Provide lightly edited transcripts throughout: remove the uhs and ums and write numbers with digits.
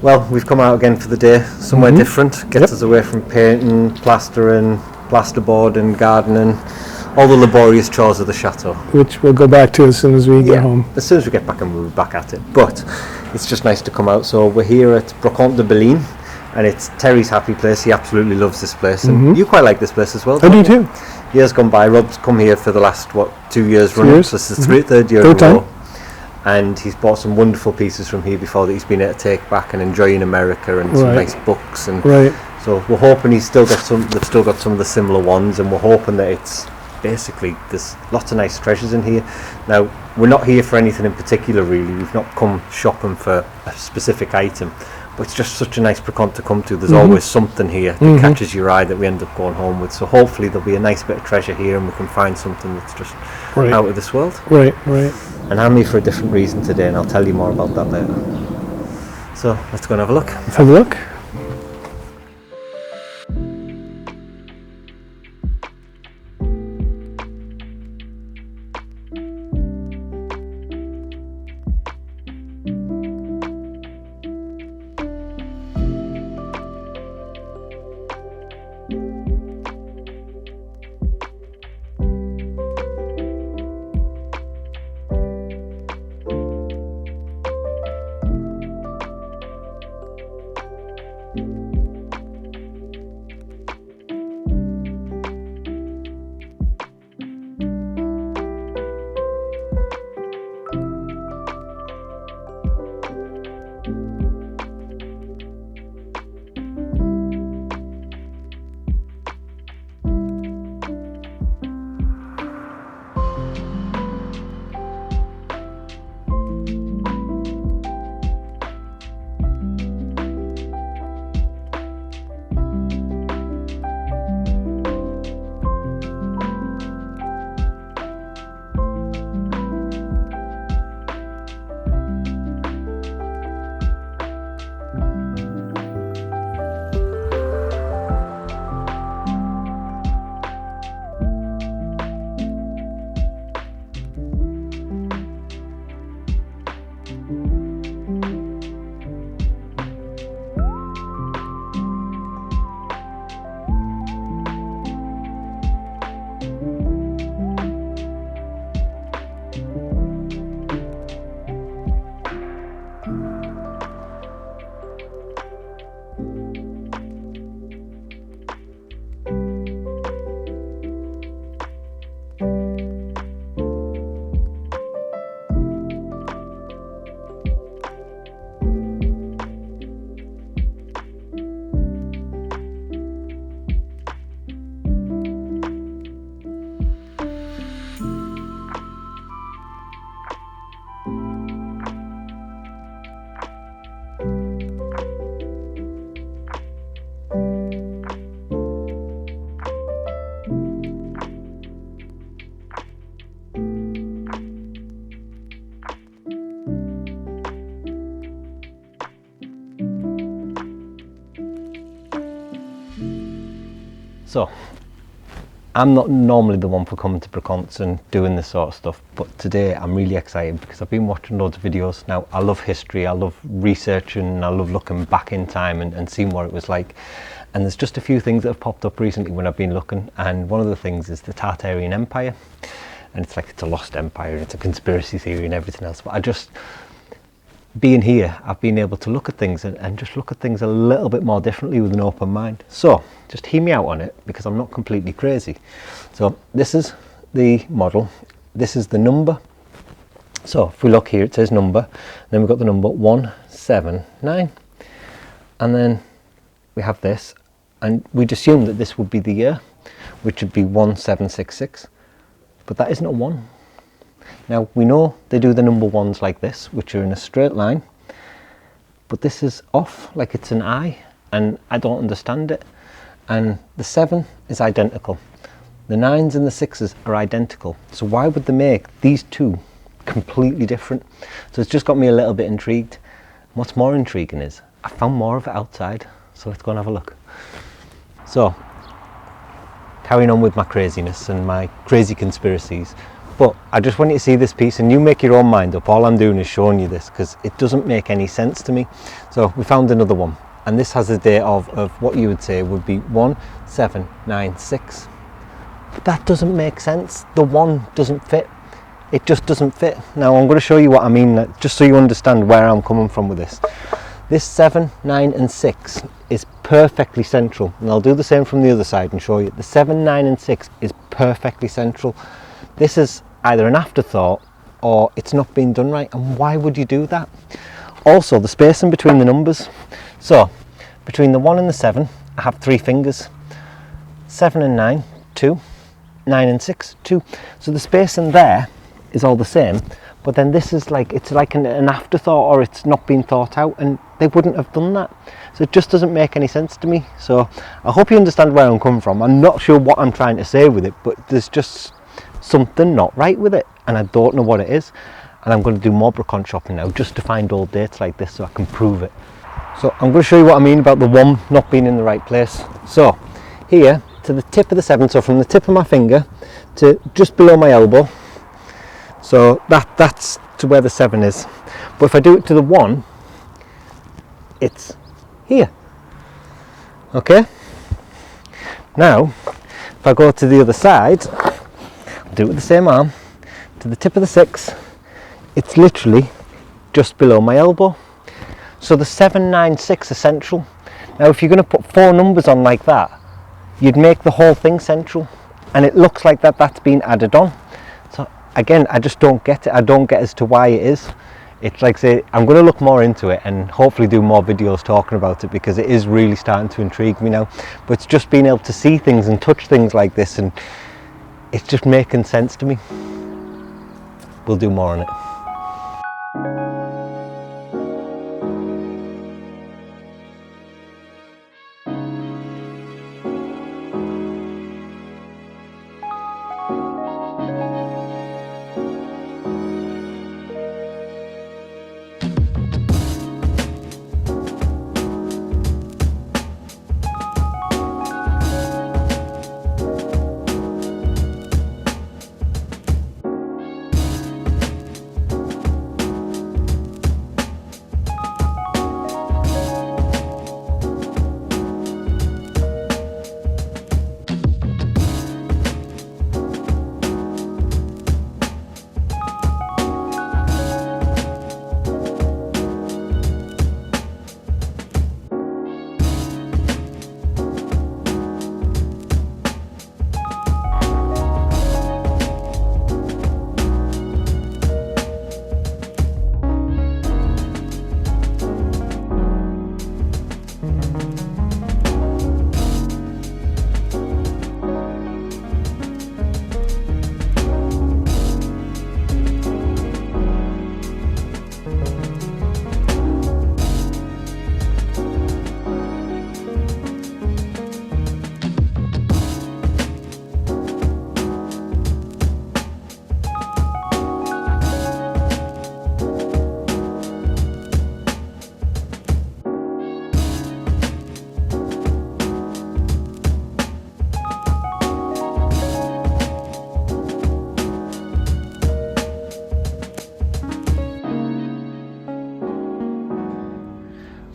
Well, we've come out again for the day, somewhere different, gets us away from painting, plastering, plasterboard and gardening, all the laborious chores of the chateau. Which we'll go back to as soon as we get home. As soon as we get back and we'll be back at it. But it's just nice to come out. So we're here at Brocante de Balines, and it's Terry's happy place. He absolutely loves this place. And you quite like this place as well. I do too. Years gone by, Rob's come here for the last, 2 years running. So this is the third year Third in a row. time. And he's bought some wonderful pieces from here before that he's been able to take back and enjoy in America, and some nice books. And so we're hoping they've still got some of the similar ones, and we're hoping that it's basically, there's lots of nice treasures in here. Now, we're not here for anything in particular really. We've not come shopping for a specific item, but it's just such a nice Brocante to come to. There's always something here that catches your eye that we end up going home with. So hopefully there'll be a nice bit of treasure here, and we can find something that's just out of this world. Right. And I'm here for a different reason today, and I'll tell you more about that later. So let's go and have a look. Let's have a look. So, I'm not normally the one for coming to Brocantes and doing this sort of stuff, but today I'm really excited because I've been watching loads of videos. Now, I love history, I love researching, I love looking back in time and seeing what it was like. And there's just a few things that have popped up recently when I've been looking, and one of the things is the Tartarian Empire. And it's like it's a lost empire, and it's a conspiracy theory and everything else, but being here, I've been able to look at things and just look at things a little bit more differently with an open mind. So just hear me out on it, because I'm not completely crazy. So this is the model, this is the number. So if we look here, it says number, then we've got the number 179, and then we have this, and we'd assume that this would be the year, which would be 1766, but that isn't a 1. Now, we know they do the number ones like this, which are in a straight line, but this is off, like it's an I, and I don't understand it. And the 7 is identical. The 9s and the 6s are identical. So why would they make these two completely different? So it's just got me a little bit intrigued. What's more intriguing is I found more of it outside. So let's go and have a look. So, carrying on with my craziness and my crazy conspiracies, But I just want you to see this piece and you make your own mind up. All I'm doing is showing you this because it doesn't make any sense to me. So we found another one, and this has a date of what you would say would be 1796. But that doesn't make sense. The 1 doesn't fit. It just doesn't fit. Now I'm going to show you what I mean, just so you understand where I'm coming from with this. This 7, 9 and 6 is perfectly central, and I'll do the same from the other side and show you. The 7, 9 and 6 is perfectly central. This is either an afterthought or it's not been done right, and why would you do that? Also, the spacing between the numbers. So between the 1 and the 7 I have 3 fingers. 7 and 9, 2. 9 and 6, 2. So the spacing there is all the same, but then this is like, it's like an afterthought, or it's not been thought out, and they wouldn't have done that. So it just doesn't make any sense to me. So I hope you understand where I'm coming from. I'm not sure what I'm trying to say with it, but there's just something not right with it, and I don't know what it is. And I'm going to do more Brocante shopping now just to find old dates like this so I can prove it. So I'm going to show you what I mean about the 1 not being in the right place. So here to the tip of the 7, so from the tip of my finger to just below my elbow, so that's to where the 7 is. But if I do it to the 1, it's here. Okay, now if I go to the other side, I'll do it with the same arm, to the tip of the 6, it's literally just below my elbow. So the 7, 9, 6 are central. Now if you're going to put 4 numbers on like that, you'd make the whole thing central, and it looks like that's been added on. So again, I just don't get it. I don't get as to why it is. It's like, say, I'm going to look more into it and hopefully do more videos talking about it, because it is really starting to intrigue me now. But it's just being able to see things and touch things like this, and it's just making sense to me. We'll do more on it.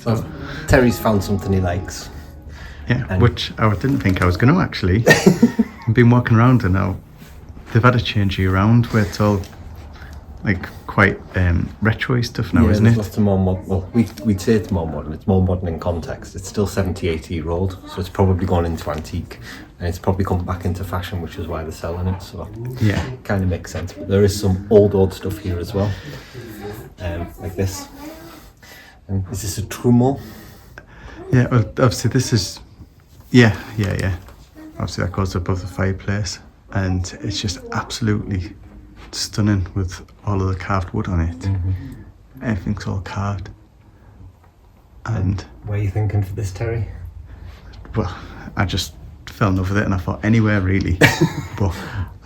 So Terry's found something he likes. Yeah, which I didn't think I was going to actually. I've been walking around and now they've had to change you around where it's all like quite retro-y stuff now, isn't it? Lots of more modern. Well, we'd say it's more modern. It's more modern in context. It's still 70, 80 year old, so it's probably gone into antique, and it's probably come back into fashion, which is why they're selling it. So yeah, it kind of makes sense. But there is some old stuff here as well, like this. And is this a trumeau? Yeah, well, obviously this is, yeah. Obviously that goes above the fireplace, and it's just absolutely stunning with all of the carved wood on it. Mm-hmm. Everything's all carved. And where are you thinking for this, Terry? Well, I just fell in love with it, and I thought anywhere really. But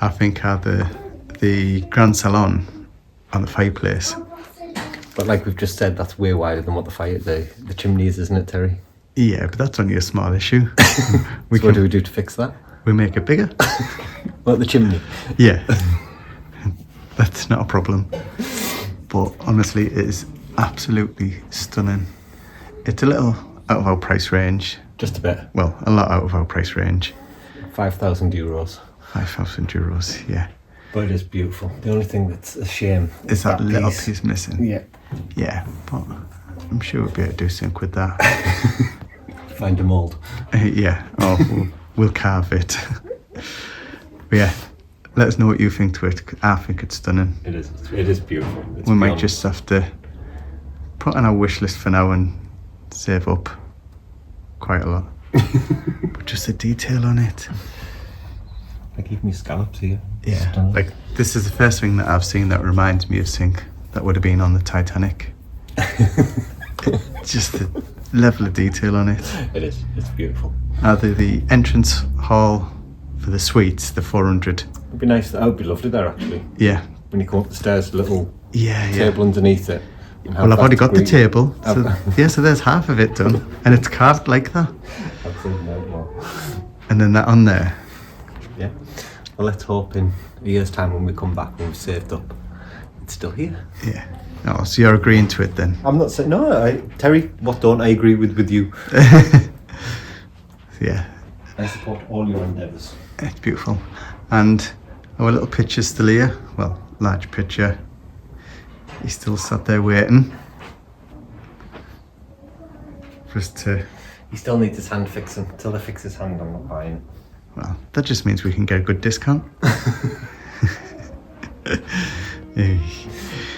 I think the grand salon on the fireplace. But like we've just said, that's way wider than what the chimney is, isn't it, Terry? Yeah, but that's only a small issue. What do we do to fix that? We make it bigger. Well, the chimney. Yeah. That's not a problem. But honestly, it is absolutely stunning. It's a little out of our price range. Just a bit. Well, a lot out of our price range. €5,000. 5,000 euros, yeah. But it is beautiful. The only thing that's a shame Is that little piece missing? Yeah. Yeah, but I'm sure we'll be able to do something with that. Find a mould. Yeah, we'll carve it. But yeah, let us know what you think to it. I think it's stunning. It is. It is beautiful. It's We might beyond. just have to put on our wish list for now and save up quite a lot. But just the detail on it. Like even me scallops here. Yeah, Stunning. like this is the first thing that I've seen that reminds me of something that would have been on the Titanic. Just the level of detail on it. It is. It's beautiful. Either the entrance hall for the suites, the 400. It'd be nice. That would be lovely there actually. Yeah, When you come up the stairs, little yeah. table underneath it. and have Well, I've that already got the degree- table. So, yeah, so there's half of it done. And it's carved like that. I've seen that more. And then that on there. Yeah. Well, let's hope in a year's time when we come back and we've saved up, it's still here. Yeah. Oh, so you're agreeing to it then? I'm not saying no. Terry, what don't I agree with you? Yeah, I support all your endeavours. it's beautiful. And our little picture's still here. Well, large picture. He's still sat there waiting for us to... He still needs his hand fixing. Until they fix his hand, I'm not buying. Well, that just means we can get a good discount. Hey,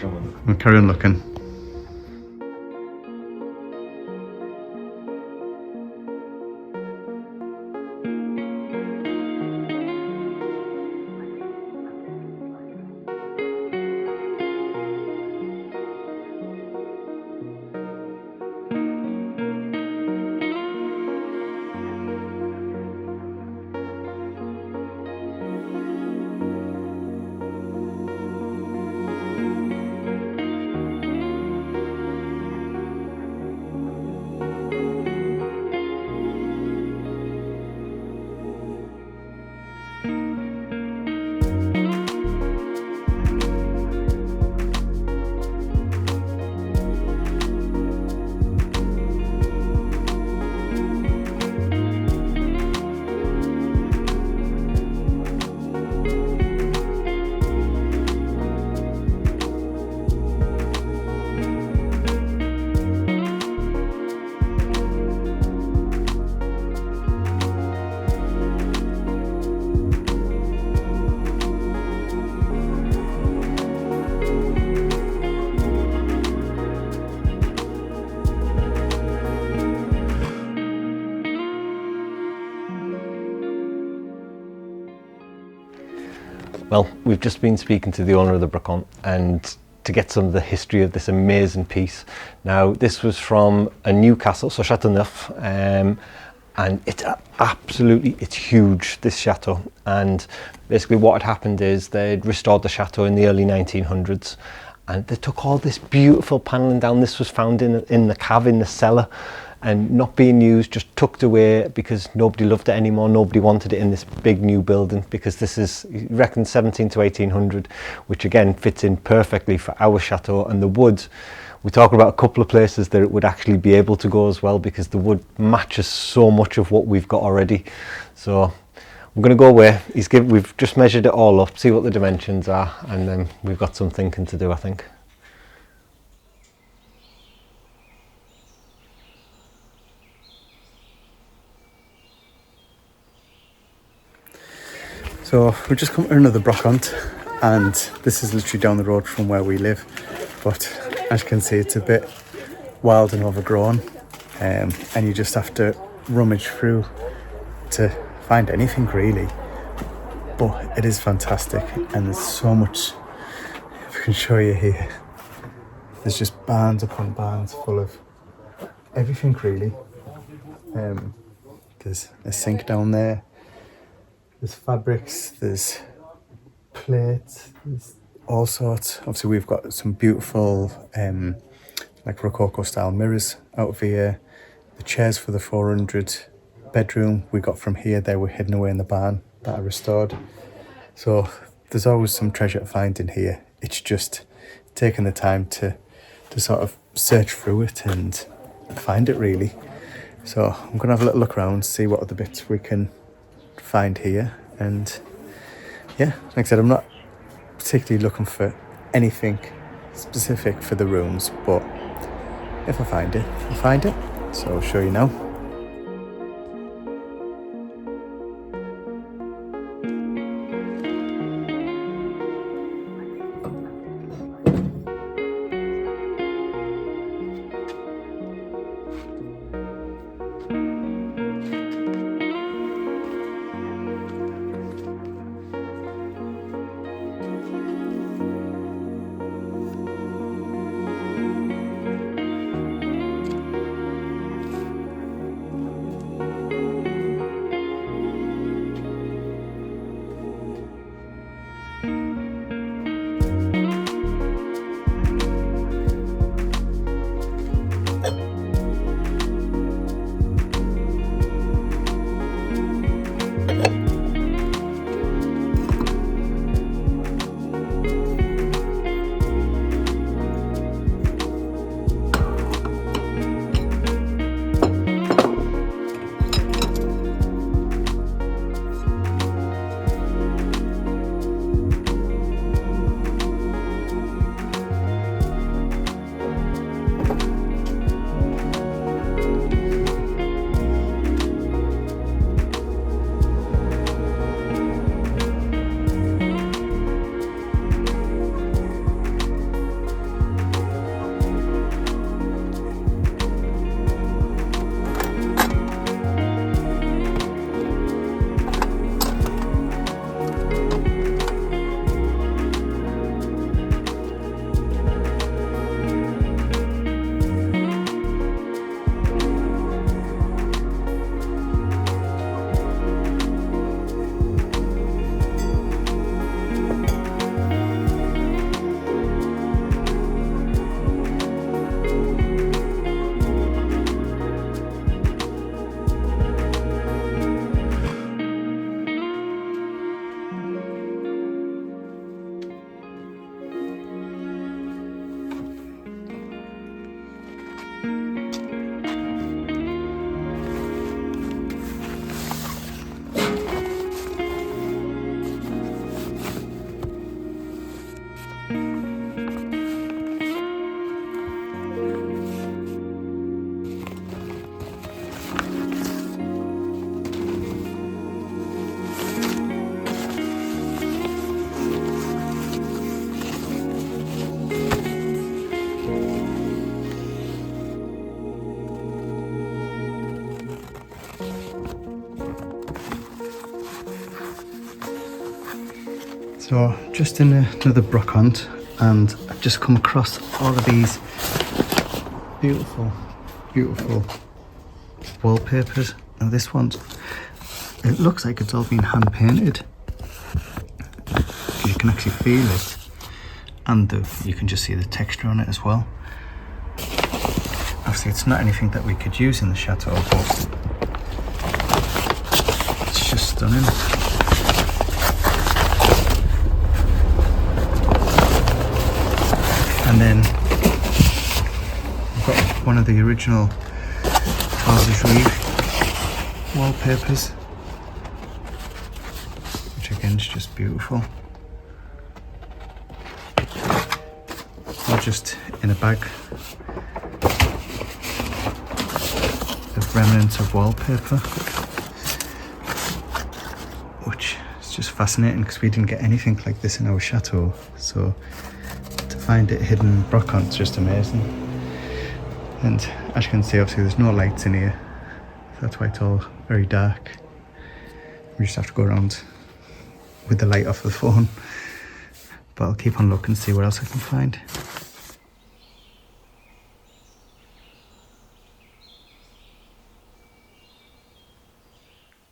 Come on. we'll carry on looking. Well, we've just been speaking to the owner of the Brocante and to get some of the history of this amazing piece. Now, this was from a new castle, so Château Neuf, and it's it's huge, this chateau. And basically what had happened is they'd restored the chateau in the early 1900s and they took all this beautiful panelling down. This was found in the cave, in the cellar, and not being used, just tucked away because nobody loved it anymore. Nobody wanted it in this big new building because this is, you reckon, 17 to 1800, which again fits in perfectly for our chateau. And the wood, we're talking about a couple of places that it would actually be able to go as well because the wood matches so much of what we've got already. So we're going to go away. We've just measured it all up, see what the dimensions are, and then we've got some thinking to do, I think. So we've just come to another Brocante, and this is literally down the road from where we live. But as you can see, it's a bit wild and overgrown, and you just have to rummage through to find anything really. But it is fantastic, and there's so much. If I can show you here, there's just barns upon barns full of everything really. There's a sink down there. There's fabrics, there's plates, there's all sorts. Obviously we've got some beautiful like Rococo style mirrors out of here. The chairs for the 400 bedroom we got from here. They were hidden away in the barn that I restored. So there's always some treasure to find in here. it's just taking the time to sort of search through it and find it really. So I'm gonna have a little look around, see what other bits we can find here, and yeah, like I said, I'm not particularly looking for anything specific for the rooms, but if I find it, I'll find it. So I'll show you now. So just in another Brocante, and I've just come across all of these beautiful, beautiful wallpapers. Now this one's, it looks like it's all been hand painted. You can actually feel it, and you can just see the texture on it as well. Obviously it's not anything that we could use in the chateau, but it's just stunning. And then I've got one of the original wallpapers, which again is just beautiful. All just in a bag of remnants of wallpaper, which is just fascinating because we didn't get anything like this in our chateau. So to find it hidden in Brocante is just amazing. And as you can see, obviously there's no lights in here. That's why it's all very dark. We just have to go around with the light off the phone. But I'll keep on looking, see what else I can find.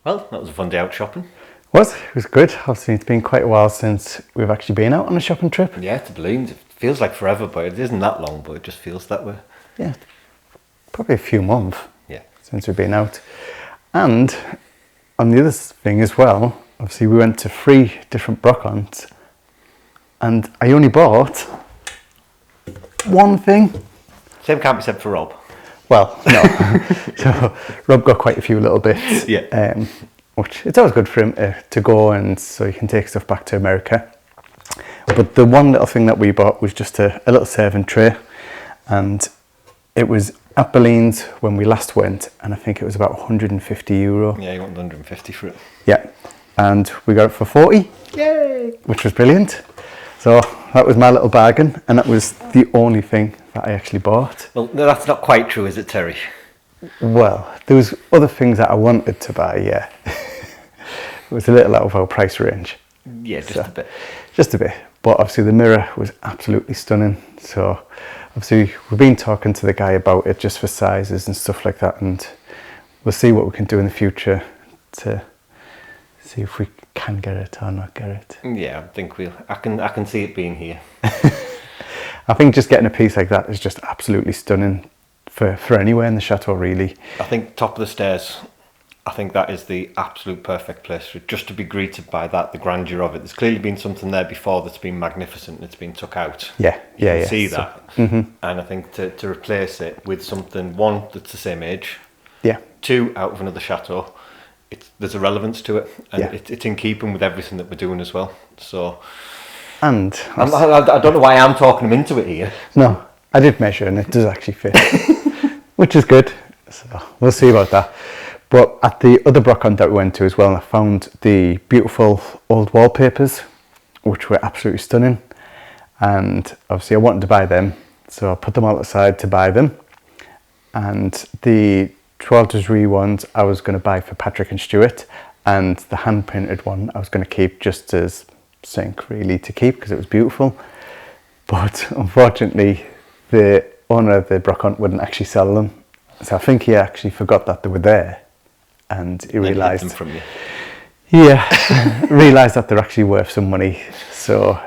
Well, that was a fun day out shopping. It was good. Obviously it's been quite a while since we've actually been out on a shopping trip. Yeah, to balloons. It feels like forever, but it isn't that long, but it just feels that way. Yeah, probably a few months. Yeah. Since we've been out. And on the other thing as well, obviously we went to 3 different Brocantes, and I only bought one thing. Same can't be said for Rob. Well, no. So Rob got quite a few little bits. Yeah. Which it's always good for him to go, and so he can take stuff back to America. But the one little thing that we bought was just a little serving tray, and it was at Balines when we last went, and I think it was about €150. Yeah, you want 150 for it. Yeah, and we got it for 40. Yay! Which was brilliant. So that was my little bargain, and that was the only thing that I actually bought. Well, no, that's not quite true, is it, Terry? Well, there was other things that I wanted to buy, yeah. It was a little out of our price range. Yeah, just a bit. Just a bit. But obviously the mirror was absolutely stunning. So obviously we've been talking to the guy about it just for sizes and stuff like that, and we'll see what we can do in the future to see if we can get it or not get it. Yeah, I think I can see it being here. I think just getting a piece like that is just absolutely stunning for anywhere in the chateau, really. I think top of the stairs, I think that is the absolute perfect place for it, just to be greeted by that, the grandeur of it. There's clearly been something there before that's been magnificent and it's been took out. Yeah. You can see that. And I think to replace it with something, one, that's the same age. Yeah. Two, out of another chateau. There's a relevance to it, and Yeah. it's in keeping with everything that we're doing as well. So, And I don't know why I'm talking him into it here. no, I did measure and it does actually fit, which is good. So we'll see about that. But at the other Brocante that we went to as well, I found the beautiful old wallpapers, which were absolutely stunning. And obviously I wanted to buy them, so I put them all aside to buy them. And the 12 degree ones I was going to buy for Patrick and Stuart, and the hand painted one I was going to keep just as sink really to keep because it was beautiful. But unfortunately the owner of the Brocante wouldn't actually sell them, so I think he actually forgot that they were there, and he realised them from you. Yeah, realised that they're actually worth some money, so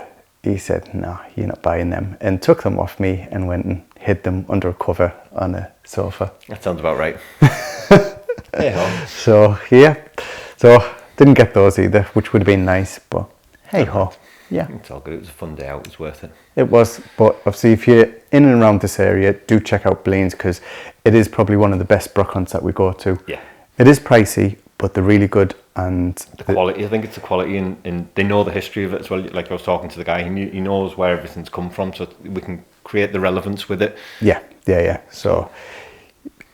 he said, no, you're not buying them, and took them off me and went and hid them under a cover on a sofa. That sounds about right. Hey-ho. So yeah, so didn't get those either, which would have been nice, but hey ho, yeah. It's all good. It was a fun day out. It was worth it. It was, but obviously if you're in and around this area, do check out Balines because it is probably one of the best brocantes that we go to. Yeah. It is pricey, but they're really good, and The quality, I think it's the quality, and they know the history of it as well. Like I was talking to the guy, he knows where everything's come from, so we can create the relevance with it. Yeah. So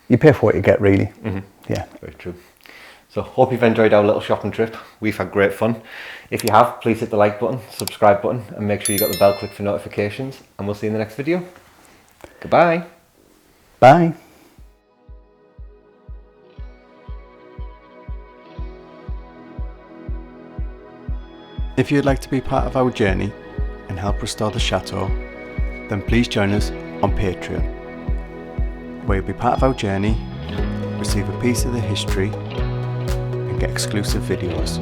you pay for what you get, really. Mm-hmm. Yeah. Very true. So hope you've enjoyed our little shopping trip. We've had great fun. If you have, please hit the like button, subscribe button, and make sure you got the bell click for notifications. And we'll see you in the next video. Goodbye. Bye. If you'd like to be part of our journey and help restore the chateau, then please join us on Patreon, where you'll be part of our journey, receive a piece of the history, and get exclusive videos.